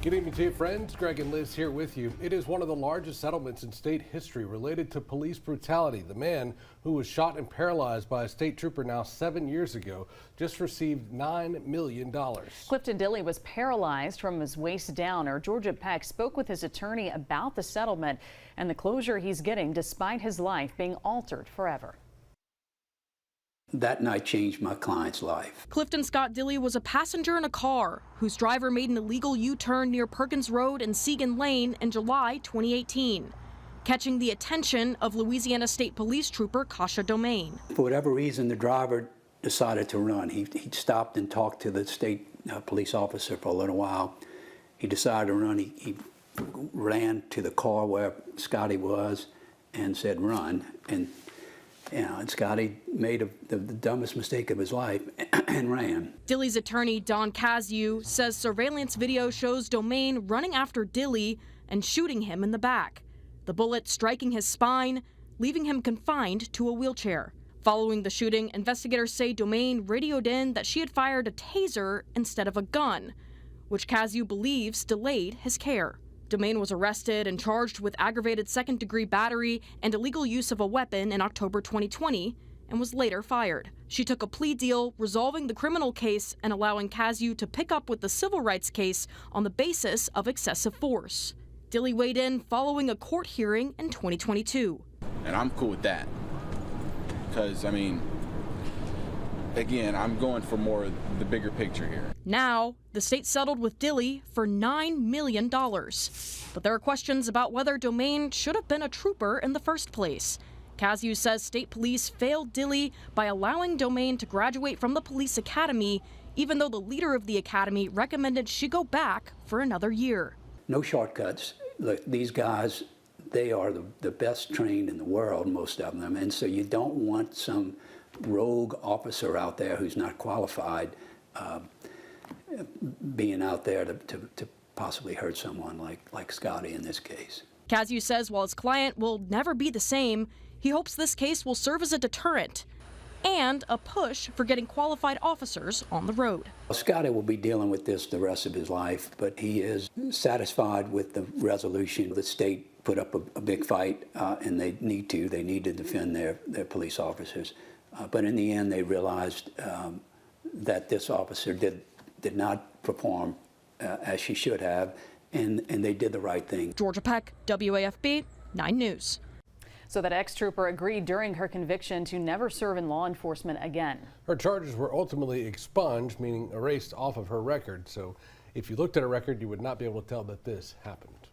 Good evening to you, friends. Greg and Liz here with you. It is one of the largest settlements in state history related to police brutality. The man who was shot and paralyzed by a state trooper now 7 years ago just received $9 million. Clifton Dilley was paralyzed from his waist down. Our Georgia Peck spoke with his attorney about the settlement and the closure he's getting despite his life being altered forever. That night changed my client's life. Clifton Scott Dilley was a passenger in a car whose driver made an illegal U-turn near Perkins Road and Segan Lane in July 2018, catching the attention of Louisiana State Police Trooper Kasha Domain. For whatever reason, the driver decided to run. He stopped and talked to the state police officer for a little while. He decided to run. He ran to the car where Scotty was and said, "Run." And Scotty made the dumbest mistake of his life and ran. Dilley's attorney, Don Caziu, says surveillance video shows Domain running after Dilley and shooting him in the back, the bullet striking his spine, leaving him confined to a wheelchair. Following the shooting, investigators say Domain radioed in that she had fired a taser instead of a gun, which Caziu believes delayed his care. Domain was arrested and charged with aggravated second-degree battery and illegal use of a weapon in October 2020 and was later fired. She took a plea deal, resolving the criminal case and allowing Caziu to pick up with the civil rights case on the basis of excessive force. Dilley weighed in following a court hearing in 2022. And I'm cool with that because, again, I'm going for more the bigger picture here. Now, the state settled with Dilley for $9 million. But there are questions about whether Domain should have been a trooper in the first place. Caziu says state police failed Dilley by allowing Domain to graduate from the police academy, even though the leader of the academy recommended she go back for another year. No shortcuts. Look, these guys, they are the best trained in the world, most of them, and so you don't want some rogue officer out there who's not qualified being out there to possibly hurt someone like Scotty in this case. Caziu says while his client will never be the same, he hopes this case will serve as a deterrent and a push for getting qualified officers on the road. Scotty will be dealing with this the rest of his life, but he is satisfied with the resolution. The state put up a big fight, and they need to defend their police officers. But in the end, they realized that this officer did not perform as she should have, and they did the right thing. Georgia Peck, WAFB 9 News. So that ex-trooper agreed during her conviction to never serve in law enforcement again. Her charges were ultimately expunged, meaning erased off of her record. So if you looked at her record, you would not be able to tell that this happened.